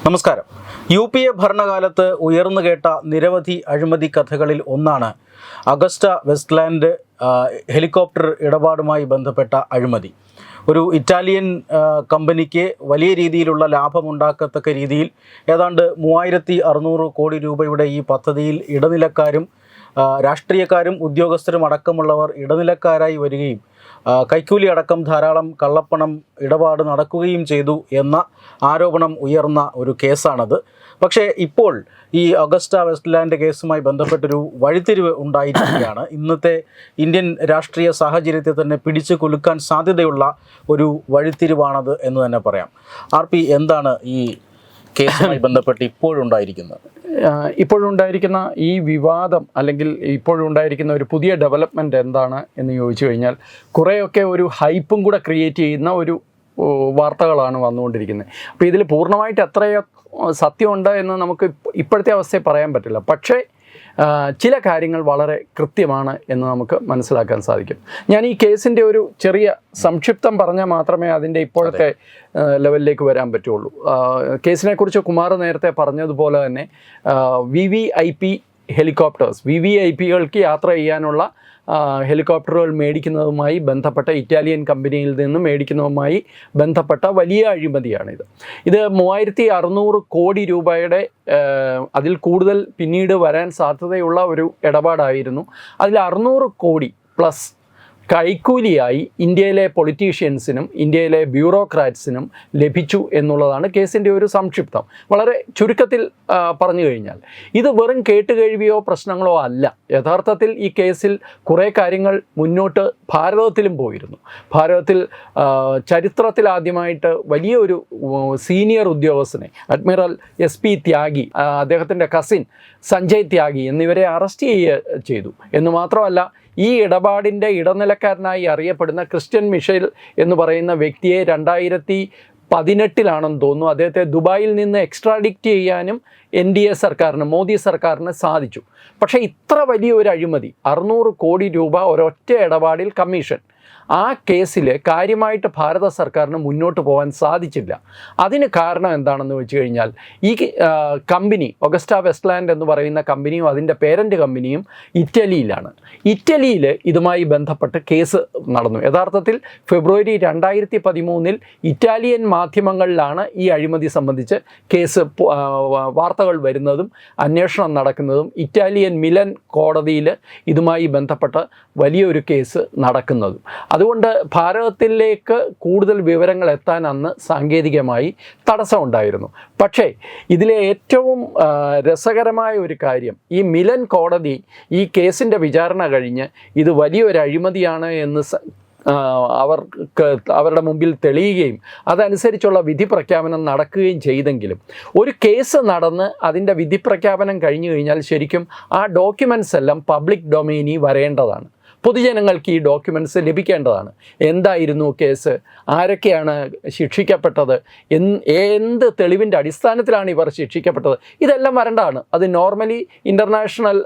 നമസ്കാരം. UPA ഭരണകാലത്ത് ഉയർന്നു കേട്ട നിരവധി അഴിമതി കഥകളിൽ ഒന്നാണ് അഗസ്റ്റ വെസ്റ്റ്ലാൻഡ് ഹെലികോപ്റ്റർ ഇടപാടുമായി ബന്ധപ്പെട്ട അഴിമതി. ഒരു ഇറ്റാലിയൻ കമ്പനിക്ക് വലിയ രീതിയിലുള്ള ലാഭമുണ്ടാക്കത്തക്ക രീതിയിൽ ഏതാണ്ട് 3600 കോടി രൂപയുടെ ഈ പദ്ധതിയിൽ ഇടനിലക്കാരും രാഷ്ട്രീയക്കാരും ഉദ്യോഗസ്ഥരും അടക്കമുള്ളവർ ഇടനിലക്കാരായി വരികയും കൈക്കൂലി അടക്കം ധാരാളം കള്ളപ്പണം ഇടപാട് നടക്കുകയും ചെയ്തു എന്ന ആരോപണം ഉയർന്ന ഒരു കേസാണത്. പക്ഷേ ഇപ്പോൾ ഈ അഗസ്റ്റ വെസ്റ്റ്ലാൻഡ് കേസുമായി ബന്ധപ്പെട്ടൊരു വഴിത്തിരിവ് ഉണ്ടായിരിക്കുകയാണ്. ഇന്നത്തെ ഇന്ത്യൻ രാഷ്ട്രീയ സാഹചര്യത്തെ തന്നെ പിടിച്ചു കുലുക്കാൻ സാധ്യതയുള്ള ഒരു വഴിത്തിരിവാണത് എന്ന് തന്നെ പറയാം. RP, എന്താണ് ഈ കേസുമായി ബന്ധപ്പെട്ട് ഇപ്പോഴുണ്ടായിരിക്കുന്ന ഈ വിവാദം അല്ലെങ്കിൽ ഇപ്പോഴുണ്ടായിരിക്കുന്ന ഒരു പുതിയ ഡെവലപ്മെൻറ്റ് എന്താണ് എന്ന് ചോദിച്ചു കഴിഞ്ഞാൽ, കുറേയൊക്കെ ഒരു ഹൈപ്പും കൂടെ ക്രിയേറ്റ് ചെയ്യുന്ന ഒരു വാർത്തകളാണ് വന്നുകൊണ്ടിരിക്കുന്നത്. അപ്പോൾ ഇതിൽ പൂർണ്ണമായിട്ട് എത്രയോ സത്യമുണ്ട് എന്ന് നമുക്ക് ഇപ്പോഴത്തെ അവസ്ഥയെ പറയാൻ പറ്റില്ല. പക്ഷേ ചില കാര്യങ്ങൾ വളരെ കൃത്യമാണ് എന്ന് നമുക്ക് മനസ്സിലാക്കാൻ സാധിക്കും. ഞാൻ ഈ കേസിൻ്റെ ഒരു ചെറിയ സംക്ഷിപ്തം പറഞ്ഞാൽ മാത്രമേ അതിൻ്റെ ഇപ്പോഴത്തെ ലെവലിലേക്ക് വരാൻ പറ്റുള്ളൂ. കേസിനെക്കുറിച്ച് കുമാർ നേരത്തെ പറഞ്ഞതുപോലെ തന്നെ VVIP ഹെലികോപ്റ്റേഴ്സ്, VVIPകൾക്ക് യാത്ര ചെയ്യാനുള്ള ഹെലികോപ്റ്ററുകൾ മേടിക്കുന്നതുമായി ബന്ധപ്പെട്ട ഇറ്റാലിയൻ കമ്പനിയിൽ നിന്ന് മേടിക്കുന്നതുമായി ബന്ധപ്പെട്ട വലിയ അഴിമതിയാണിത്. ഇത് 3600 കോടി രൂപയുടെ അതിൽ കൂടുതൽ പിന്നീട് വരാൻ സാധ്യതയുള്ള ഒരു ഇടപാടായിരുന്നു. അതിൽ 600 കോടി പ്ലസ് കൈക്കൂലിയായി ഇന്ത്യയിലെ പൊളിറ്റീഷ്യൻസിനും ഇന്ത്യയിലെ ബ്യൂറോക്രാറ്റ്സിനും ലഭിച്ചു എന്നുള്ളതാണ് കേസിൻ്റെ ഒരു സംക്ഷിപ്തം. വളരെ ചുരുക്കത്തിൽ പറഞ്ഞു കഴിഞ്ഞാൽ ഇത് വെറും കേട്ടുകേഴ്വിയോ പ്രശ്നങ്ങളോ അല്ല. യഥാർത്ഥത്തിൽ ഈ കേസിൽ കുറേ കാര്യങ്ങൾ മുന്നോട്ട് ഭാരതത്തിലും പോയിരുന്നു. ഭാരതത്തിൽ ചരിത്രത്തിൽ ആദ്യമായിട്ട് വലിയൊരു സീനിയർ ഉദ്യോഗസ്ഥനെ, അഡ്മിറൽ SP ത്യാഗി, അദ്ദേഹത്തിൻ്റെ കസിൻ സഞ്ജയ് ത്യാഗി എന്നിവരെ അറസ്റ്റ് ചെയ്തു എന്ന് മാത്രമല്ല, ഈ ഇടപാടിൻ്റെ ഇടനിലക്കാരനായി അറിയപ്പെടുന്ന ക്രിസ്ത്യൻ മിഷേൽ എന്ന് പറയുന്ന വ്യക്തിയെ 2018 തോന്നുന്നു അദ്ദേഹത്തെ ദുബായിൽ നിന്ന് എക്സ്ട്രാഡിക്റ്റ് ചെയ്യാനും NDA സർക്കാരിന്, മോദി സർക്കാരിന് സാധിച്ചു. പക്ഷേ ഇത്ര വലിയൊരു അഴിമതി, 600 കോടി രൂപ ഒരൊറ്റ ഇടപാടിൽ കമ്മീഷൻ, ആ കേസിൽ കാര്യമായിട്ട് ഭാരത സർക്കാരിന് മുന്നോട്ട് പോകാൻ സാധിച്ചില്ല. അതിന് കാരണം എന്താണെന്ന് വെച്ച് കഴിഞ്ഞാൽ, ഈ കമ്പനി അഗസ്റ്റ വെസ്റ്റ്ലാൻഡ് എന്ന് പറയുന്ന കമ്പനിയും അതിൻ്റെ പേരൻ്റ് കമ്പനിയും ഇറ്റലിയിലാണ്. ഇറ്റലിയിൽ ഇതുമായി ബന്ധപ്പെട്ട് കേസ് നടന്നു. യഥാർത്ഥത്തിൽ ഫെബ്രുവരി 2013 ഇറ്റാലിയൻ മാധ്യമങ്ങളിലാണ് ഈ അഴിമതി സംബന്ധിച്ച് കേസ് വാർത്തകൾ വരുന്നതും അന്വേഷണം നടക്കുന്നതും ഇറ്റാലിയൻ മിലൻ കോടതിയിൽ ഇതുമായി ബന്ധപ്പെട്ട് വലിയൊരു കേസ് നടക്കുന്നതും. അതുകൊണ്ട് ഭാരതത്തിലേക്ക് കൂടുതൽ വിവരങ്ങൾ എത്താൻ അന്ന് സാങ്കേതികമായി തടസ്സമുണ്ടായിരുന്നു. പക്ഷേ ഇതിലെ ഏറ്റവും രസകരമായ ഒരു കാര്യം, ഈ മിലൻ കോടതി ഈ കേസിൻ്റെ വിചാരണ കഴിഞ്ഞ് ഇത് വലിയൊരു അഴിമതിയാണ് എന്ന് അവരുടെ മുമ്പിൽ തെളിയുകയും അതനുസരിച്ചുള്ള വിധി പ്രഖ്യാപനം നടക്കുകയും ചെയ്തെങ്കിലും, ഒരു കേസ് നടന്ന് അതിൻ്റെ വിധി പ്രഖ്യാപനം കഴിഞ്ഞു കഴിഞ്ഞാൽ ശരിക്കും ആ ഡോക്യുമെൻറ്റ്സ് എല്ലാം പബ്ലിക് ഡൊമൈനിൽ വരേണ്ടതാണ്. പൊതുജനങ്ങൾക്ക് ഈ ഡോക്യുമെൻറ്റ്സ് ലഭിക്കേണ്ടതാണ്. എന്തായിരുന്നു കേസ്, ആരൊക്കെയാണ് ശിക്ഷിക്കപ്പെട്ടത്, എന്ത് തെളിവിൻ്റെ അടിസ്ഥാനത്തിലാണ് ഇവർ ശിക്ഷിക്കപ്പെട്ടത്, ഇതെല്ലാം വരേണ്ടതാണ്. അത് നോർമലി ഇൻ്റർനാഷണൽ,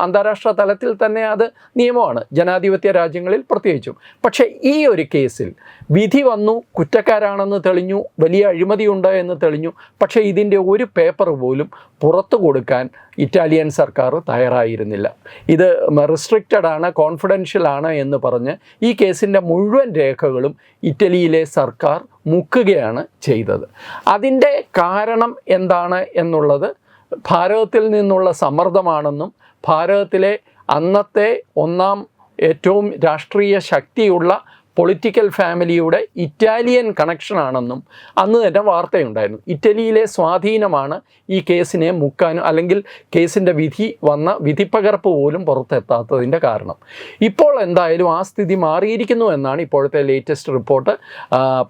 അന്താരാഷ്ട്ര തലത്തിൽ തന്നെ അത് നിയമമാണ്, ജനാധിപത്യ രാജ്യങ്ങളിൽ പ്രത്യേകിച്ചും. പക്ഷേ ഈ ഒരു കേസിൽ വിധി വന്നു, കുറ്റക്കാരാണെന്ന് തെളിഞ്ഞു, വലിയ അഴിമതിയുണ്ട് എന്ന് തെളിഞ്ഞു. പക്ഷേ ഇതിൻ്റെ ഒരു പേപ്പർ പോലും പുറത്തു കൊടുക്കാൻ ഇറ്റാലിയൻ സർക്കാർ തയ്യാറായിരുന്നില്ല. ഇത് റെസ്ട്രിക്റ്റഡ് ആണ്, കോൺഫിഡൻഷ്യൽ ആണ് എന്ന് പറഞ്ഞ് ഈ കേസിൻ്റെ മുഴുവൻ രേഖകളും ഇറ്റലിയിലെ സർക്കാർ മുക്കുകയാണ് ചെയ്തത്. അതിൻ്റെ കാരണം എന്താണ് എന്നുള്ളത് ഭാരതത്തിൽ നിന്നുള്ള സമ്മർദ്ദമാണെന്നും ഭാരതത്തിലെ അന്നത്തെ ഒന്നാം ഏറ്റവും രാഷ്ട്രീയ ശക്തിയുള്ള പൊളിറ്റിക്കൽ ഫാമിലിയുടെ ഇറ്റാലിയൻ കണക്ഷനാണെന്നും അന്ന് തന്നെ വാർത്തയുണ്ടായിരുന്നു. ഇറ്റലിയിലെ സ്വാധീനമാണ് ഈ കേസിനെ മുക്കാനും അല്ലെങ്കിൽ കേസിൻ്റെ വിധിപ്പകർപ്പ് പോലും പുറത്തെത്താത്തതിൻ്റെ കാരണം. ഇപ്പോൾ എന്തായാലും ആ സ്ഥിതി മാറിയിരിക്കുന്നു എന്നാണ് ഇപ്പോഴത്തെ ലേറ്റസ്റ്റ് റിപ്പോർട്ട്.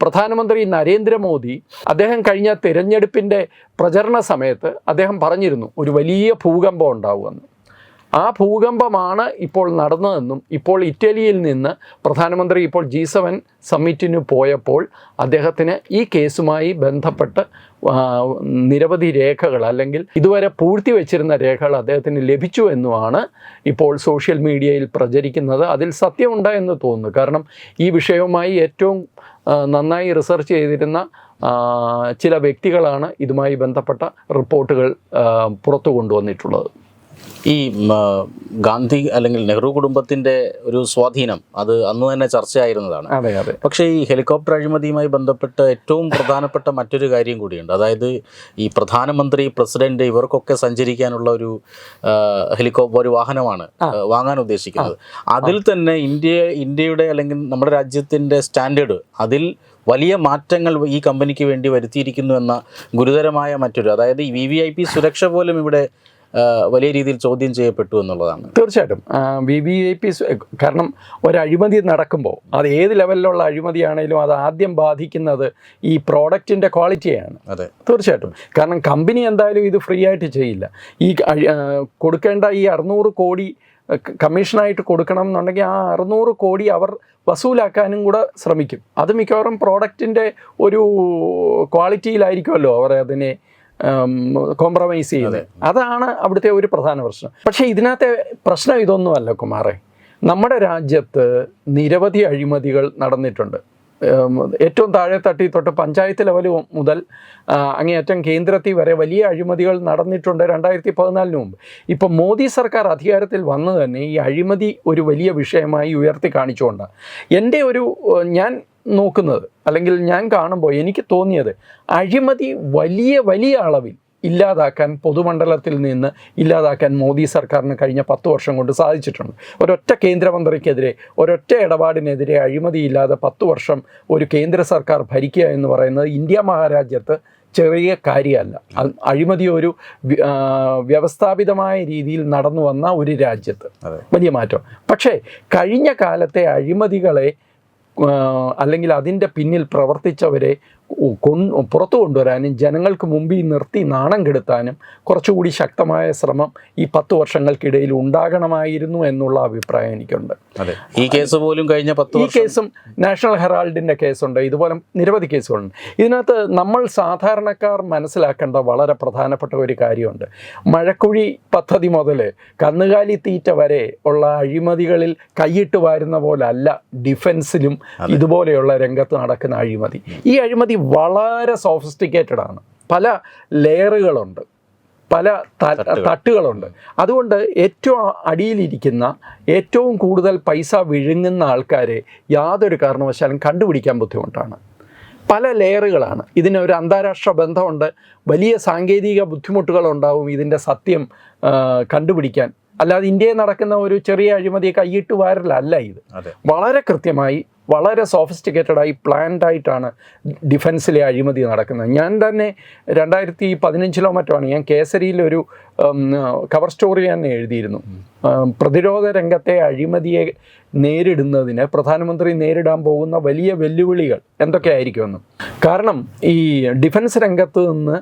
പ്രധാനമന്ത്രി നരേന്ദ്രമോദി അദ്ദേഹം കഴിഞ്ഞ തിരഞ്ഞെടുപ്പിൻ്റെ പ്രചരണ സമയത്ത് അദ്ദേഹം പറഞ്ഞിരുന്നു ഒരു വലിയ ഭൂകമ്പം ഉണ്ടാവുമെന്ന്. ആ ഭൂകമ്പമാണ് ഇപ്പോൾ നടന്നതെന്നും ഇപ്പോൾ ഇറ്റലിയിൽ നിന്ന് പ്രധാനമന്ത്രി ഇപ്പോൾ G7 സമ്മിറ്റിന് പോയപ്പോൾ അദ്ദേഹത്തിന് ഈ കേസുമായി ബന്ധപ്പെട്ട് നിരവധി രേഖകൾ അല്ലെങ്കിൽ ഇതുവരെ പൂഴ്ത്തിവെച്ചിരുന്ന രേഖകൾ അദ്ദേഹത്തിന് ലഭിച്ചു എന്നുമാണ് ഇപ്പോൾ സോഷ്യൽ മീഡിയയിൽ പ്രചരിക്കുന്നത്. അതിൽ സത്യമുണ്ട് എന്ന് തോന്നുന്നു. കാരണം ഈ വിഷയവുമായി ഏറ്റവും നന്നായി റിസർച്ച് ചെയ്തിരുന്ന ചില വ്യക്തികളാണ് ഇതുമായി ബന്ധപ്പെട്ട റിപ്പോർട്ടുകൾ പുറത്തു കൊണ്ടുവന്നിട്ടുള്ളത്. ഈ ഗാന്ധി അല്ലെങ്കിൽ നെഹ്റു കുടുംബത്തിൻ്റെ ഒരു സ്വാധീനം അത് അന്ന് തന്നെ ചർച്ചയായിരുന്നതാണ്. അതെ അതെ. പക്ഷേ ഈ ഹെലികോപ്റ്റർ അഴിമതിയുമായി ബന്ധപ്പെട്ട് ഏറ്റവും പ്രധാനപ്പെട്ട മറ്റൊരു കാര്യം കൂടിയുണ്ട്. അതായത് ഈ പ്രധാനമന്ത്രി, പ്രസിഡന്റ് ഇവർക്കൊക്കെ സഞ്ചരിക്കാനുള്ള ഒരു ഒരു വാഹനമാണ് വാങ്ങാൻ ഉദ്ദേശിക്കുന്നത്. അതിൽ തന്നെ ഇന്ത്യയുടെ അല്ലെങ്കിൽ നമ്മുടെ രാജ്യത്തിൻ്റെ സ്റ്റാൻഡേർഡ് അതിൽ വലിയ മാറ്റങ്ങൾ ഈ കമ്പനിക്ക് വേണ്ടി വരുത്തിയിരിക്കുന്നു എന്ന ഗുരുതരമായ മറ്റൊരു, അതായത് ഈ VVIP സുരക്ഷ പോലും ഇവിടെ വലിയ രീതിയിൽ ചോദ്യം ചെയ്യപ്പെട്ടു എന്നുള്ളതാണ്. തീർച്ചയായിട്ടും VVIP, കാരണം ഒരു അഴിമതി നടക്കുമ്പോൾ അത് ഏത് ലെവലിലുള്ള അഴിമതിയാണെങ്കിലും അത് ആദ്യം ബാധിക്കുന്നത് ഈ പ്രോഡക്റ്റിൻ്റെ ക്വാളിറ്റിയാണ്. അതെ, തീർച്ചയായിട്ടും. കാരണം കമ്പനി എന്തായാലും ഇത് ഫ്രീ ആയിട്ട് ചെയ്യില്ല. ഈ കൊടുക്കേണ്ട ഈ 600 കോടി കമ്മീഷനായിട്ട് കൊടുക്കണം എന്നുണ്ടെങ്കിൽ ആ 600 കോടി അവർ വസൂലാക്കാനും കൂടെ ശ്രമിക്കും. അത് മിക്കവാറും പ്രോഡക്റ്റിൻ്റെ ഒരു ക്വാളിറ്റിയിലായിരിക്കുമല്ലോ അവർ അതിനെ കോംപ്രമൈസ് ചെയ്യുന്നത്. അതാണ് അവിടുത്തെ ഒരു പ്രധാന പ്രശ്നം. പക്ഷേ ഇതിനകത്തെ പ്രശ്നം ഇതൊന്നുമല്ല കുമാറെ. നമ്മുടെ രാജ്യത്ത് നിരവധി അഴിമതികൾ നടന്നിട്ടുണ്ട്. ഏറ്റവും താഴെ തട്ടി തൊട്ട് പഞ്ചായത്ത് ലെവൽ മുതൽ അങ്ങേയറ്റം കേന്ദ്രത്തിൽ വരെ വലിയ അഴിമതികൾ നടന്നിട്ടുണ്ട് 2014 മുമ്പ്. ഇപ്പം മോദി സർക്കാർ അധികാരത്തിൽ വന്നു തന്നെ ഈ അഴിമതി ഒരു വലിയ വിഷയമായി ഉയർത്തി കാണിച്ചുകൊണ്ടാണ് ഞാൻ നോക്കുന്നത്, അല്ലെങ്കിൽ ഞാൻ കാണുമ്പോൾ എനിക്ക് തോന്നിയത് അഴിമതി വലിയ അളവിൽ ഇല്ലാതാക്കാൻ, പൊതുമണ്ഡലത്തിൽ നിന്ന് ഇല്ലാതാക്കാൻ മോദി സർക്കാരിന് കഴിഞ്ഞ 10 വർഷം കൊണ്ട് സാധിച്ചിട്ടുണ്ട്. ഒരൊറ്റ കേന്ദ്രമന്ത്രിക്കെതിരെ, ഒരൊറ്റ ഇടപാടിനെതിരെ അഴിമതിയില്ലാതെ 10 വർഷം ഒരു കേന്ദ്ര സർക്കാർ ഭരിക്കുക എന്ന് പറയുന്നത് ഇന്ത്യ മഹാരാജ്യത്ത് ചെറിയ കാര്യമല്ല. അഴിമതി ഒരു വ്യവസ്ഥാപിതമായ രീതിയിൽ നടന്നു വന്ന ഒരു രാജ്യത്ത് വലിയ മാറ്റം. പക്ഷേ കഴിഞ്ഞ കാലത്തെ അഴിമതികളെ അല്ലെങ്കിൽ അതിൻ്റെ പിന്നിൽ പ്രവർത്തിച്ചവരെ പുറത്തു കൊണ്ടുവരാനും ജനങ്ങൾക്ക് മുമ്പിൽ നിർത്തി നാണം കെടുത്താനും കുറച്ചുകൂടി ശക്തമായ ശ്രമം ഈ 10 വർഷങ്ങൾക്കിടയിൽ ഉണ്ടാകണമായിരുന്നു എന്നുള്ള അഭിപ്രായം എനിക്കുണ്ട്. ഈ കേസ് പോലും കഴിഞ്ഞ 10 ഈ കേസും നാഷണൽ ഹെറാൾഡിൻ്റെ കേസുണ്ട്, ഇതുപോലെ നിരവധി കേസുകളുണ്ട്. ഇതിനകത്ത് നമ്മൾ സാധാരണക്കാർ മനസ്സിലാക്കേണ്ട വളരെ പ്രധാനപ്പെട്ട ഒരു കാര്യമുണ്ട്. മഴക്കുഴി പദ്ധതി മുതൽ കന്നുകാലി തീറ്റ വരെ ഉള്ള അഴിമതികളിൽ കൈയിട്ട് വാരുന്ന പോലല്ല ഡിഫൻസിലും ഇതുപോലെയുള്ള രംഗത്ത് നടക്കുന്ന അഴിമതി. ഈ അഴിമതി വളരെ സോഫിസ്റ്റിക്കേറ്റഡ് ആണ്. പല ലെയറുകളുണ്ട്, പല തട്ടുകളുണ്ട്. അതുകൊണ്ട് ഏറ്റവും അടിയിലിരിക്കുന്ന, ഏറ്റവും കൂടുതൽ പൈസ വിഴുങ്ങുന്ന ആൾക്കാരെ യാതൊരു കാരണവശാലും കണ്ടുപിടിക്കാൻ ബുദ്ധിമുട്ടാണ്. പല ലെയറുകളാണ്. ഇതിനൊരു അന്താരാഷ്ട്ര ബന്ധമുണ്ട്. വലിയ സാങ്കേതിക ബുദ്ധിമുട്ടുകളുണ്ടാവും ഇതിൻ്റെ സത്യം കണ്ടുപിടിക്കാൻ. അല്ലാതെ ഇന്ത്യയിൽ നടക്കുന്ന ഒരു ചെറിയ അഴിമതിയെ കൈയിട്ട് വാരലല്ല ഇത്. വളരെ കൃത്യമായി, വളരെ സോഫിസ്റ്റിക്കേറ്റഡായി, പ്ലാൻഡായിട്ടാണ് ഡിഫൻസിലെ അഴിമതി നടക്കുന്നത്. ഞാൻ തന്നെ 2015 മറ്റാണ് ഞാൻ കേസരിയിലൊരു കവർ സ്റ്റോറി തന്നെ എഴുതിയിരുന്നു. പ്രതിരോധ രംഗത്തെ അഴിമതിയെ നേരിടുന്നതിന് പ്രധാനമന്ത്രി നേരിടാൻ പോകുന്ന വലിയ വെല്ലുവിളികൾ എന്തൊക്കെയായിരിക്കുമെന്നും. കാരണം ഈ ഡിഫൻസ് രംഗത്ത് നിന്ന്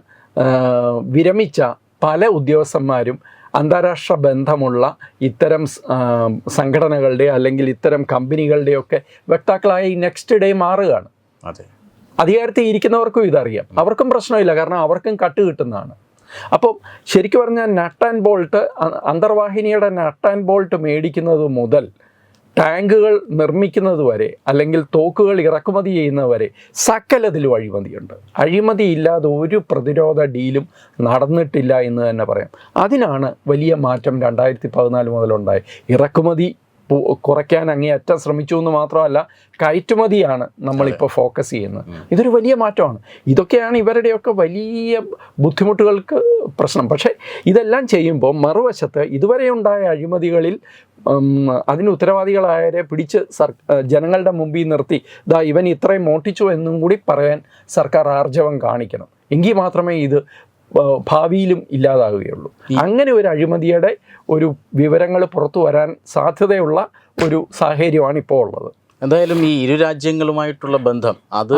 വിരമിച്ച പല ഉദ്യോഗസ്ഥന്മാരും അന്താരാഷ്ട്ര ബന്ധമുള്ള ഇത്തരം സംഘടനകളുടെ അല്ലെങ്കിൽ ഇത്തരം കമ്പനികളുടെയൊക്കെ വക്താക്കളായി നെക്സ്റ്റ് ഡേ മാറുകയാണ്. അധികാരത്തിൽ ഇരിക്കുന്നവർക്കും ഇതറിയാം, അവർക്കും പ്രശ്നമില്ല, കാരണം അവർക്കും കട്ട് കിട്ടുന്നതാണ്. അപ്പോൾ ശരിക്കും പറഞ്ഞാൽ നട്ട് ആൻഡ് ബോൾട്ട്, അന്തർവാഹിനിയുടെ നട്ട് ആൻഡ് ബോൾട്ട് മേടിക്കുന്നത് മുതൽ ടാങ്കുകൾ നിർമ്മിക്കുന്നത് വരെ, അല്ലെങ്കിൽ തോക്കുകൾ ഇറക്കുമതി ചെയ്യുന്നവരെ സകലതിലും അഴിമതിയുണ്ട്. അഴിമതിയില്ലാതെ ഒരു പ്രതിരോധ ഡീലും നടന്നിട്ടില്ല എന്ന് തന്നെ പറയാം. അതിനാണ് വലിയ മാറ്റം 2014 മുതലുണ്ടായി. ഇറക്കുമതി കുറയ്ക്കാൻ അങ്ങേയറ്റം ശ്രമിച്ചു എന്ന് മാത്രമല്ല, കയറ്റുമതിയാണ് നമ്മളിപ്പോൾ ഫോക്കസ് ചെയ്യുന്നത്. ഇതൊരു വലിയ മാറ്റമാണ്. ഇതൊക്കെയാണ് ഇവരുടെയൊക്കെ വലിയ ബുദ്ധിമുട്ടുകൾക്ക് പ്രശ്നം. പക്ഷേ ഇതെല്ലാം ചെയ്യുമ്പോൾ മറുവശത്ത് ഇതുവരെ ഉണ്ടായ അഴിമതികളിൽ അതിന് ഉത്തരവാദികളായവരെ പിടിച്ച് ജനങ്ങളുടെ മുമ്പിൽ നിർത്തി ഇവൻ ഇത്രയും മോട്ടിച്ചു എന്നും കൂടി പറയാൻ സർക്കാർ ആർജവം കാണിക്കണം. എങ്കിൽ മാത്രമേ ഇത് ഭാവിയിലും ഇല്ലാതാകുകയുള്ളൂ. അങ്ങനെ ഒരു അഴിമതിയുടെ ഒരു വിവരങ്ങൾ പുറത്തു വരാൻ സാധ്യതയുള്ള ഒരു സാഹചര്യമാണ് ഇപ്പോൾ ഉള്ളത്. എന്തായാലും ഈ ഇരു രാജ്യങ്ങളുമായിട്ടുള്ള ബന്ധം അത്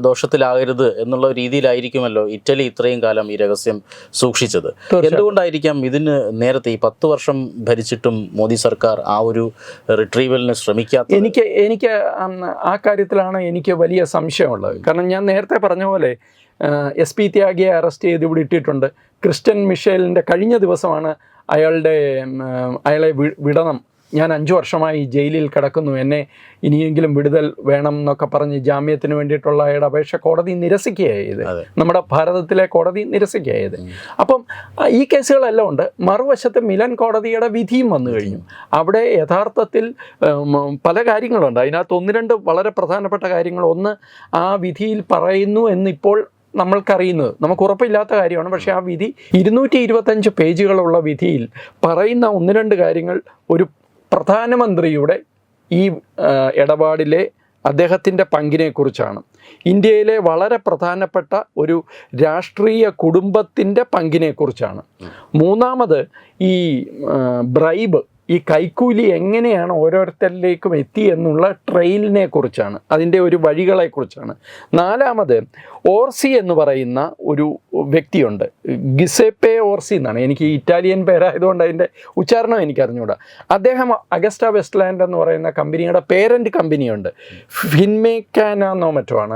ദോഷത്തിലാകരുത് എന്നുള്ള രീതിയിലായിരിക്കുമല്ലോ ഇറ്റലി ഇത്രയും കാലം ഈ രഹസ്യം സൂക്ഷിച്ചത്. എന്തുകൊണ്ടായിരിക്കാം ഇതിന് നേരത്തെ ഈ 10 വർഷം ഭരിച്ചിട്ടും മോദി സർക്കാർ ആ ഒരു റിട്രീവലിന് ശ്രമിക്കാത്തത്? എനിക്ക് ആ കാര്യത്തിലാണ് എനിക്ക് വലിയ സംശയമുള്ളത്. കാരണം ഞാൻ നേരത്തെ പറഞ്ഞ പോലെ SP ത്യാഗിയെ അറസ്റ്റ് ചെയ്ത് ഇവിടെ ഇട്ടിട്ടുണ്ട്. ക്രിസ്റ്റ്യൻ മിഷേലിൻ്റെ കഴിഞ്ഞ ദിവസമാണ് അയാളെ വിടണം ഞാൻ 5 വർഷമായി ജയിലിൽ കിടക്കുന്നു, എന്നെ ഇനിയെങ്കിലും വിടുതൽ വേണം എന്നൊക്കെ പറഞ്ഞ് ജാമ്യത്തിന് വേണ്ടിയിട്ടുള്ള അയാളുടെ അപേക്ഷ കോടതി നിരസിക്കുകയായത്. നമ്മുടെ ഭാരതത്തിലെ കോടതി നിരസിക്കുകയായത്. അപ്പം ഈ കേസുകളെല്ലാം ഉണ്ട്. മറുവശത്ത് മിലൻ കോടതിയുടെ വിധിയും വന്നു കഴിഞ്ഞു. അവിടെ യഥാർത്ഥത്തിൽ പല കാര്യങ്ങളുണ്ട്. അതിനകത്ത് 1-2 വളരെ പ്രധാനപ്പെട്ട കാര്യങ്ങൾ. ഒന്ന്, ആ വിധിയിൽ പറയുന്നു എന്നിപ്പോൾ നമ്മൾക്കറിയുന്നത്, നമുക്ക് ഉറപ്പില്ലാത്ത കാര്യമാണ്. പക്ഷേ ആ വിധി 225 പേജുകളുള്ള വിധിയിൽ പറയുന്ന 1-2 കാര്യങ്ങൾ ഒരു പ്രധാനമന്ത്രിയുടെ ഈ ഇടപാടിലെ അദ്ദേഹത്തിൻ്റെ പങ്കിനെക്കുറിച്ചാണ്. ഇന്ത്യയിലെ വളരെ പ്രധാനപ്പെട്ട ഒരു രാഷ്ട്രീയ കുടുംബത്തിൻ്റെ പങ്കിനെക്കുറിച്ചാണ്. മൂന്നാമത് ഈ ബ്രൈബ്, ഈ കൈക്കൂലി എങ്ങനെയാണ് ഓരോരുത്തരിലേക്കും എത്തി എന്നുള്ള ട്രെയിലിനെ കുറിച്ചാണ്, അതിൻ്റെ ഒരു വഴികളെക്കുറിച്ചാണ്. നാലാമത് ഓർസി എന്ന് പറയുന്ന ഒരു വ്യക്തിയുണ്ട്, ഗിസെപ്പെ ഓർസി എന്നാണ്. എനിക്ക് ഇറ്റാലിയൻ പേരായതുകൊണ്ട് അതിൻ്റെ ഉച്ചാരണം എനിക്ക് അറിഞ്ഞുകൂടാ. അദ്ദേഹം അഗസ്റ്റ വെസ്റ്റ്ലാൻഡ് എന്ന് പറയുന്ന കമ്പനിയുടെ പേരൻറ്റ് കമ്പനിയുണ്ട്, ഫിൻമെക്കാനോ മറ്റോ ആണ്,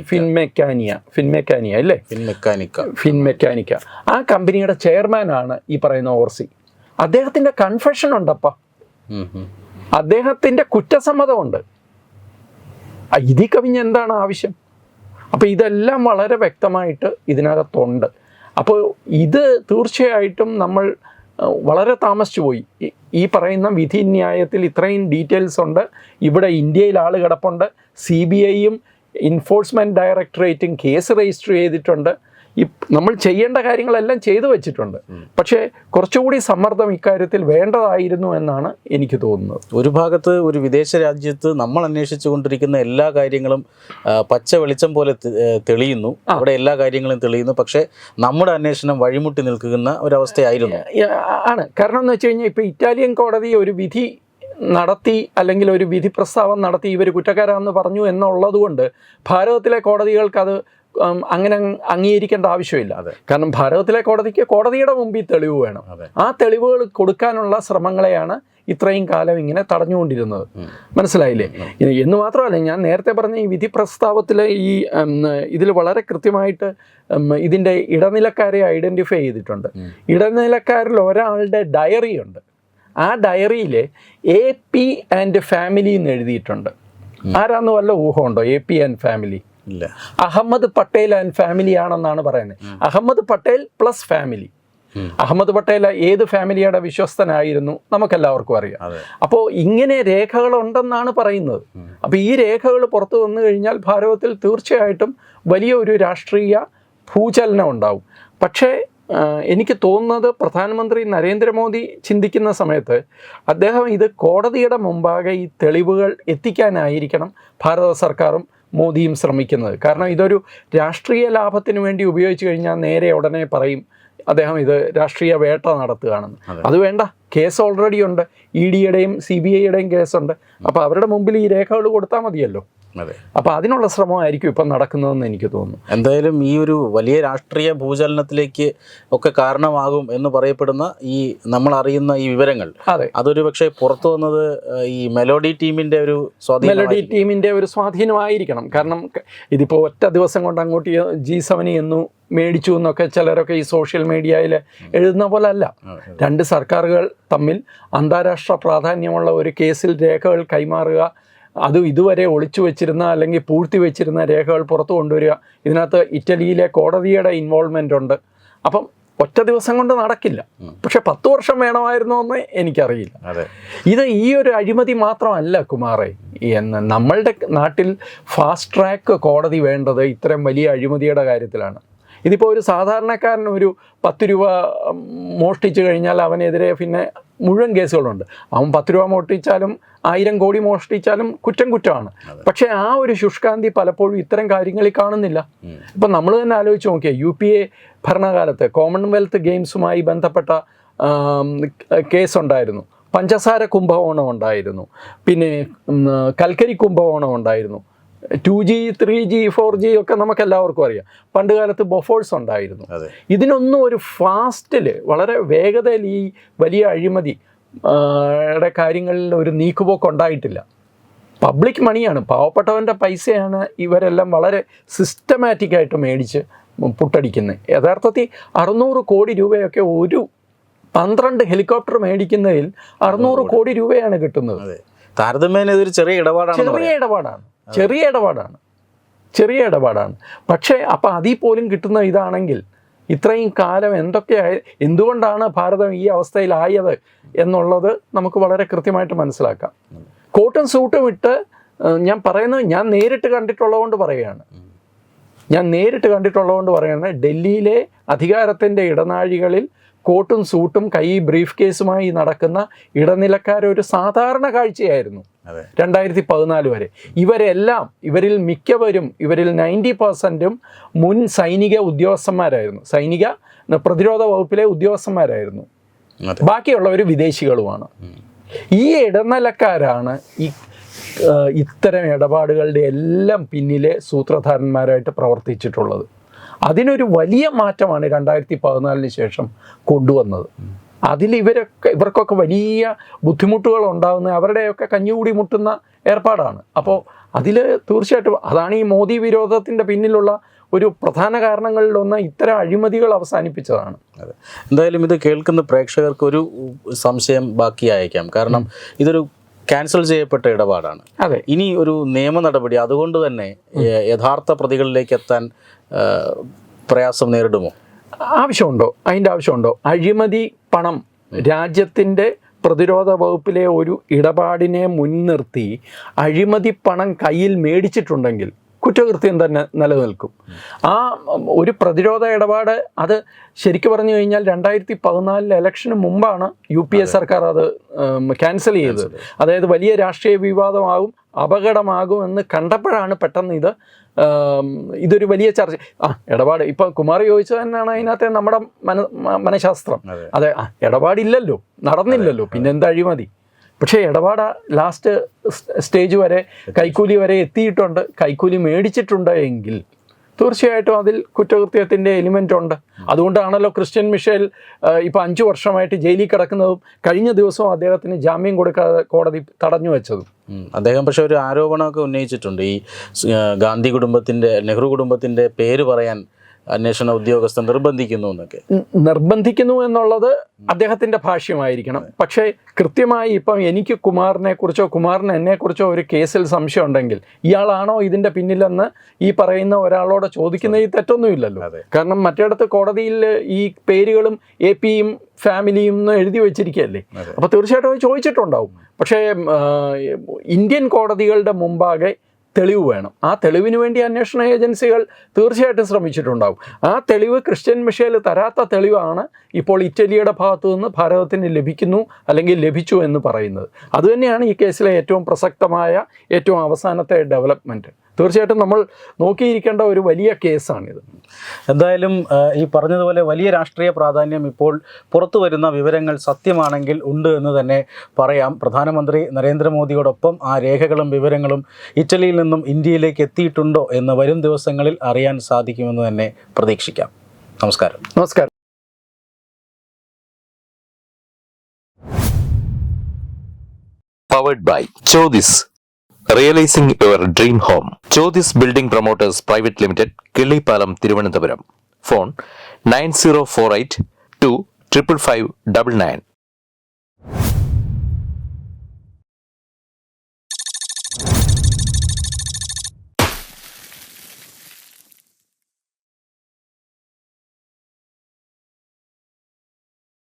ഫിൻമെക്കാനിയ അല്ലേ, ഫിൻമെക്കാനിക്ക. ആ കമ്പനിയുടെ ചെയർമാനാണ് ഈ പറയുന്ന ഓർസി. അദ്ദേഹത്തിൻ്റെ കൺഫെഷൻ ഉണ്ടപ്പ, അദ്ദേഹത്തിൻ്റെ കുറ്റസമ്മതമുണ്ട്. ഇതിൽ കവിഞ്ഞ് എന്താണ് ആവശ്യം? അപ്പോൾ ഇതെല്ലാം വളരെ വ്യക്തമായിട്ട് ഇതിനകത്തുണ്ട്. അപ്പോൾ ഇത് തീർച്ചയായിട്ടും നമ്മൾ വളരെ താമസിച്ചു പോയി. ഈ പറയുന്ന വിധിന്യായത്തിൽ ഇത്രയും ഡീറ്റെയിൽസ് ഉണ്ട്. ഇവിടെ ഇന്ത്യയിൽ ആൾ കിടപ്പുണ്ട്. CBIയും എൻഫോഴ്സ്മെൻറ്റ് ഡയറക്ടറേറ്റും കേസ് രജിസ്റ്റർ ചെയ്തിട്ടുണ്ട്. നമ്മൾ ചെയ്യേണ്ട കാര്യങ്ങളെല്ലാം ചെയ്തു വെച്ചിട്ടുണ്ട്. പക്ഷേ കുറച്ചുകൂടി സമ്മർദ്ദം ഇക്കാര്യത്തിൽ വേണ്ടതായിരുന്നു എന്നാണ് എനിക്ക് തോന്നുന്നത്. ഒരു ഭാഗത്ത് ഒരു വിദേശ രാജ്യത്ത് നമ്മൾ അന്വേഷിച്ചു കൊണ്ടിരിക്കുന്ന എല്ലാ കാര്യങ്ങളും പച്ച വെളിച്ചം പോലെ തെളിയുന്നു, അവിടെ എല്ലാ കാര്യങ്ങളും തെളിയുന്നു. പക്ഷേ നമ്മുടെ അന്വേഷണം വഴിമുട്ടി നിൽക്കുന്ന ഒരവസ്ഥയായിരുന്നു ആണ്. കാരണം എന്ന് വെച്ച് കഴിഞ്ഞാൽ ഇപ്പോൾ ഇറ്റാലിയൻ കോടതി ഒരു വിധി നടത്തി, അല്ലെങ്കിൽ ഒരു വിധി പ്രസ്താവം നടത്തി, ഇവർ കുറ്റക്കാരാണെന്ന് പറഞ്ഞു എന്നുള്ളത് കൊണ്ട് ഭാരതത്തിലെ കോടതികൾക്ക് അത് അങ്ങനെ അംഗീകരിക്കേണ്ട ആവശ്യമില്ല. കാരണം ഭാരതത്തിലെ കോടതിക്ക് കോടതിയുടെ മുമ്പിൽ തെളിവ് വേണം. ആ തെളിവുകൾ കൊടുക്കാനുള്ള ശ്രമങ്ങളെയാണ് ഇത്രയും കാലം ഇങ്ങനെ തടഞ്ഞുകൊണ്ടിരുന്നത്. മനസ്സിലായില്ലേ? എന്ന് മാത്രമല്ല, ഞാൻ നേരത്തെ പറഞ്ഞ ഈ വിധി പ്രസ്താവത്തിലെ ഇതിൽ വളരെ കൃത്യമായിട്ട് ഇതിൻ്റെ ഇടനിലക്കാരെ ഐഡൻറ്റിഫൈ ചെയ്തിട്ടുണ്ട്. ഇടനിലക്കാരിൽ ഒരാളുടെ ഡയറി ഉണ്ട്. ആ ഡയറിയിൽ AP ആൻഡ് ഫാമിലി എന്ന് എഴുതിയിട്ടുണ്ട്. ആരാന്ന് വല്ല ഊഹമുണ്ടോ? AP ആൻഡ് ഫാമിലി ഇല്ല. അഹമ്മദ് പട്ടേൽ ആൻഡ് ഫാമിലി ആണെന്നാണ് പറയുന്നത്. Ahmed Patel plus family. അഹമ്മദ് പട്ടേൽ ഏത് ഫാമിലിയുടെ വിശ്വസ്തനായിരുന്നു നമുക്കെല്ലാവർക്കും അറിയാം. അപ്പോൾ ഇങ്ങനെ രേഖകളുണ്ടെന്നാണ് പറയുന്നത്. അപ്പോൾ ഈ രേഖകൾ പുറത്തു വന്നു കഴിഞ്ഞാൽ ഭാരതത്തിൽ തീർച്ചയായിട്ടും വലിയൊരു രാഷ്ട്രീയ ഭൂചലനം ഉണ്ടാവും. പക്ഷേ എനിക്ക് തോന്നുന്നത് പ്രധാനമന്ത്രി നരേന്ദ്രമോദി ചിന്തിക്കുന്ന സമയത്ത് അദ്ദേഹം ഇത് കോടതിയുടെ മുമ്പാകെ ഈ തെളിവുകൾ എത്തിക്കാനായിരിക്കണം ഭാരത സർക്കാരും മോദിയും ശ്രമിക്കുന്നത്. കാരണം ഇതൊരു രാഷ്ട്രീയ ലാഭത്തിന് വേണ്ടി ഉപയോഗിച്ച് കഴിഞ്ഞാൽ നേരെ ഉടനെ പറയും അദ്ദേഹം ഇത് രാഷ്ട്രീയ വേട്ട നടത്തുകയാണെന്ന്. അത് വേണ്ട, കേസ് ഓൾറെഡി ഉണ്ട്. EDയുടെയും CBIയുടെയും കേസുണ്ട്. അപ്പോൾ അവരുടെ മുമ്പിൽ ഈ രേഖകൾ കൊടുത്താൽ മതിയല്ലോ. അപ്പോൾ അതിനുള്ള ശ്രമമായിരിക്കും ഇപ്പം നടക്കുന്നതെന്ന് എനിക്ക് തോന്നുന്നു. എന്തായാലും ഈ ഒരു വലിയ രാഷ്ട്രീയ ഭൂചലനത്തിലേക്ക് ഒക്കെ കാരണമാകും എന്ന് പറയപ്പെടുന്ന ഈ നമ്മൾ അറിയുന്ന ഈ വിവരങ്ങൾ, അതൊരു പക്ഷേ പുറത്തു വന്നത് ഈ മെലോഡി ടീമിൻ്റെ ഒരു സ്വാധീനമായിരിക്കണം. കാരണം ഇതിപ്പോൾ ഒറ്റ ദിവസം കൊണ്ട് അങ്ങോട്ട് G7 എന്നു മേടിച്ചു എന്നൊക്കെ ചിലരൊക്കെ ഈ സോഷ്യൽ മീഡിയയിൽ എഴുതുന്ന പോലെ അല്ല. 2 സർക്കാരുകൾ തമ്മിൽ അന്താരാഷ്ട്ര പ്രാധാന്യമുള്ള ഒരു കേസിൽ രേഖകൾ കൈമാറുക, അത് ഇതുവരെ ഒളിച്ചു വെച്ചിരുന്ന അല്ലെങ്കിൽ പൂഴ്ത്തി വെച്ചിരുന്ന രേഖകൾ പുറത്തു കൊണ്ടുവരിക. ഇതിനകത്ത് ഇറ്റലിയിലെ കോടതിയുടെ ഇൻവോൾവ്മെൻ്റ് ഉണ്ട്. അപ്പം ഒറ്റ ദിവസം കൊണ്ട് നടക്കില്ല. പക്ഷെ 10 വർഷം വേണമായിരുന്നോ എന്ന് എനിക്കറിയില്ല. ഇത് ഈ ഒരു അഴിമതി മാത്രമല്ല കുമാറേ, നമ്മളുടെ നാട്ടിൽ ഫാസ്റ്റ് ട്രാക്ക് കോടതി വേണ്ടത് ഇത്തരം വലിയ അഴിമതിയുടെ കാര്യത്തിലാണ്. ഇതിപ്പോൾ ഒരു സാധാരണക്കാരൻ ഒരു 10 രൂപ മോഷ്ടിച്ചു കഴിഞ്ഞാൽ അവനെതിരെ പിന്നെ മുഴുവൻ കേസുകളുണ്ട്. അവൻ 10 രൂപ മോഷ്ടിച്ചാലും 1000 കോടി മോഷ്ടിച്ചാലും കുറ്റമാണ്. പക്ഷേ ആ ഒരു ശുഷ്കാന്തി പലപ്പോഴും ഇത്തരം കാര്യങ്ങളിൽ കാണുന്നില്ല. ഇപ്പം നമ്മൾ തന്നെ ആലോചിച്ച് നോക്കിയാൽ UPA ഭരണകാലത്ത് കോമൺവെൽത്ത് ഗെയിംസുമായി ബന്ധപ്പെട്ട കേസുണ്ടായിരുന്നു, പഞ്ചസാര കുംഭകോണം ഉണ്ടായിരുന്നു, പിന്നെ കൽക്കരി കുംഭകോണം ഉണ്ടായിരുന്നു, 2G 3G 4G ഒക്കെ നമുക്കെല്ലാവർക്കും അറിയാം. പണ്ട് കാലത്ത് ബൊഫോഴ്സ് ഉണ്ടായിരുന്നു. ഇതിനൊന്നും ഒരു ഫാസ്റ്റിൽ വളരെ വേഗതയിൽ ഈ വലിയ അഴിമതി കാര്യങ്ങളിൽ ഒരു നീക്കുപോക്ക് ഉണ്ടായിട്ടില്ല. പബ്ലിക് മണിയാണ്, പാവപ്പെട്ടവൻ്റെ പൈസയാണ് ഇവരെല്ലാം വളരെ സിസ്റ്റമാറ്റിക്കായിട്ട് മേടിച്ച് പുട്ടടിക്കുന്നത്. യഥാർത്ഥത്തിൽ 600 കോടി രൂപയൊക്കെ ഒരു 12 ഹെലികോപ്റ്റർ മേടിക്കുന്നതിൽ 600 കോടി രൂപയാണ് കിട്ടുന്നത്. അതെ, താരതമ്യേന ഇതൊരു ചെറിയ ചെറിയ ഇടപാടാണ്. പക്ഷേ അപ്പം അതിൽ പോലും കിട്ടുന്ന ഇതാണെങ്കിൽ ഇത്രയും കാലം എന്തുകൊണ്ടാണ് ഭാരതം ഈ അവസ്ഥയിലായത് എന്നുള്ളത് നമുക്ക് വളരെ കൃത്യമായിട്ട് മനസ്സിലാക്കാം. കോട്ടും സൂട്ടും ഇട്ട് ഞാൻ പറയുന്നത് ഞാൻ നേരിട്ട് കണ്ടിട്ടുള്ളതുകൊണ്ട് പറയുകയാണ്. ഡൽഹിയിലെ അധികാരത്തിൻ്റെ ഇടനാഴികളിൽ കോട്ടും സൂട്ടും കൈ ബ്രീഫ് കേസുമായി നടക്കുന്ന ഇടനിലക്കാരൊരു സാധാരണ കാഴ്ചയായിരുന്നു 2014 വരെ. ഇവരിൽ മിക്കവരും 90% മുൻ സൈനിക ഉദ്യോഗസ്ഥന്മാരായിരുന്നു, പ്രതിരോധ വകുപ്പിലെ ഉദ്യോഗസ്ഥന്മാരായിരുന്നു. ബാക്കിയുള്ളവർ വിദേശികളുമാണ്. ഈ ഇടനിലക്കാരാണ് ഇത്തരം ഇടപാടുകളുടെ എല്ലാം പിന്നിലെ സൂത്രധാരന്മാരായിട്ട് പ്രവർത്തിച്ചിട്ടുള്ളത്. അതിനൊരു വലിയ മാറ്റമാണ് 2014 ശേഷം കൊണ്ടുവന്നത്. അതിൽ ഇവർക്കൊക്കെ വലിയ ബുദ്ധിമുട്ടുകൾ ഉണ്ടാകുന്ന, അവരുടെയൊക്കെ കഞ്ഞുകൂടി മുട്ടുന്ന ഏർപ്പാടാണ്. അപ്പോൾ അതിൽ തീർച്ചയായിട്ടും അതാണ് ഈ മോദി വിരോധത്തിൻ്റെ പിന്നിലുള്ള ഒരു പ്രധാന കാരണങ്ങളിലൊന്ന് ഇത്തരം അഴിമതികൾ അവസാനിപ്പിച്ചതാണ്. എന്തായാലും ഇത് കേൾക്കുന്ന പ്രേക്ഷകർക്ക് ഒരു സംശയം ബാക്കിയായേക്കാം. കാരണം ഇതൊരു ക്യാൻസൽ ചെയ്യപ്പെട്ട ഇടപാടാണ്. അതെ, ഇനി ഒരു നിയമ നടപടി അതുകൊണ്ട് തന്നെ യഥാർത്ഥ പ്രതികളിലേക്ക് എത്താൻ പ്രയാസം നേരിടുമോ? അതിൻ്റെ ആവശ്യമുണ്ടോ? അഴിമതി പണം രാജ്യത്തിൻ്റെ പ്രതിരോധ വകുപ്പിലെ ഒരു ഇടപാടിനെ മുൻനിർത്തി അഴിമതി പണം കയ്യിൽ മേടിച്ചിട്ടുണ്ടെങ്കിൽ കുറ്റകൃത്യം തന്നെ നിലനിൽക്കും. ആ ഒരു പ്രതിരോധ ഇടപാട് അത് ശരിക്കും പറഞ്ഞു കഴിഞ്ഞാൽ 2014 ഇലക്ഷന് മുമ്പാണ് UPA സർക്കാർ അത് ക്യാൻസൽ ചെയ്തത്. അതായത് വലിയ രാഷ്ട്രീയ വിവാദമാകും, അപകടമാകും എന്ന് കണ്ടപ്പോഴാണ് പെട്ടെന്ന് ഇതൊരു വലിയ ചർച്ച. ഇടപാട് ഇപ്പം കുമാർ ചോദിച്ചത് തന്നെയാണ് അതിനകത്തെ നമ്മുടെ മനഃശാസ്ത്രം. അതെ, ഇടപാടില്ലല്ലോ, നടന്നില്ലല്ലോ, പിന്നെന്താ അഴിമതി? പക്ഷേ ഇടപാട് ലാസ്റ്റ് സ്റ്റേജ് വരെ കൈക്കൂലി വരെ എത്തിയിട്ടുണ്ട്, കൈക്കൂലി മേടിച്ചിട്ടുണ്ട് എങ്കിൽ തീർച്ചയായിട്ടും അതിൽ കുറ്റകൃത്യത്തിൻ്റെ എലിമെൻ്റ് ഉണ്ട്. അതുകൊണ്ടാണല്ലോ ക്രിസ്ത്യൻ മിഷേൽ ഇപ്പോൾ 5 വർഷമായിട്ട് ജയിലിൽ കിടക്കുന്നതും കഴിഞ്ഞ ദിവസവും അദ്ദേഹത്തിന് ജാമ്യം കൊടുക്കാതെ കോടതി തടഞ്ഞു വെച്ചതും. അദ്ദേഹം പക്ഷേ ഒരു ആരോപണമൊക്കെ ഉന്നയിച്ചിട്ടുണ്ട്. ഈ ഗാന്ധി കുടുംബത്തിൻ്റെ, നെഹ്റു കുടുംബത്തിൻ്റെ പേര് പറയാൻ അന്വേഷണ ഉദ്യോഗസ്ഥർ നിർബന്ധിക്കുന്നു എന്നുള്ളത് അദ്ദേഹത്തിൻ്റെ ഭാഷ്യമായിരിക്കണം. പക്ഷേ കൃത്യമായി ഇപ്പം എനിക്ക് കുമാറിന് എന്നെക്കുറിച്ചോ ഒരു കേസിൽ സംശയം ഉണ്ടെങ്കിൽ ഇയാളാണോ ഇതിൻ്റെ പിന്നിലെന്ന് ഈ പറയുന്ന ഒരാളോട് ചോദിക്കുന്നതിൽ തെറ്റൊന്നുമില്ലല്ലോ. കാരണം മറ്റിടത്ത് കോടതിയിൽ ഈ പേരുകളും APയും ഫാമിലിയും എന്ന് എഴുതി വെച്ചിരിക്കുകയല്ലേ. അപ്പോൾ തീർച്ചയായിട്ടും അത് ചോദിച്ചിട്ടുണ്ടാവും. പക്ഷേ ഇന്ത്യൻ കോടതികളുടെ മുമ്പാകെ തെളിവ് വേണം. ആ തെളിവിന് വേണ്ടി അന്വേഷണ ഏജൻസികൾ തീർച്ചയായിട്ടും ശ്രമിച്ചിട്ടുണ്ടാകും. ആ തെളിവ് ക്രിസ്ത്യൻ മിഷേൽ തരാത്ത തെളിവാണ് ഇപ്പോൾ ഇറ്റലിയുടെ ഭാഗത്തു നിന്ന് ഭാരതത്തിന് ലഭിച്ചു എന്ന് പറയുന്നത്. അതുതന്നെയാണ് ഈ കേസിലെ ഏറ്റവും പ്രസക്തമായ ഏറ്റവും അവസാനത്തെ ഡെവലപ്മെൻറ്റ്. തീർച്ചയായിട്ടും നമ്മൾ നോക്കിയിരിക്കേണ്ട ഒരു വലിയ കേസാണിത്. എന്തായാലും ഈ പറഞ്ഞതുപോലെ വലിയ രാഷ്ട്രീയ പ്രാധാന്യം ഇപ്പോൾ പുറത്തു വരുന്ന വിവരങ്ങൾ സത്യമാണെങ്കിൽ ഉണ്ട് എന്ന് തന്നെ പറയാം. പ്രധാനമന്ത്രി നരേന്ദ്രമോദിയോടൊപ്പം ആ രേഖകളും വിവരങ്ങളും ഇറ്റലിയിൽ നിന്നും ഇന്ത്യയിലേക്ക് എത്തിയിട്ടുണ്ടോ എന്ന് വരും ദിവസങ്ങളിൽ അറിയാൻ സാധിക്കുമെന്ന് തന്നെ പ്രതീക്ഷിക്കാം. നമസ്കാരം. Powered by Chodis, realizing your dream home. Chodis Building Promoters Private Limited, Killipalam, Thiruvananthapuram. Phone 9048 2 555 99.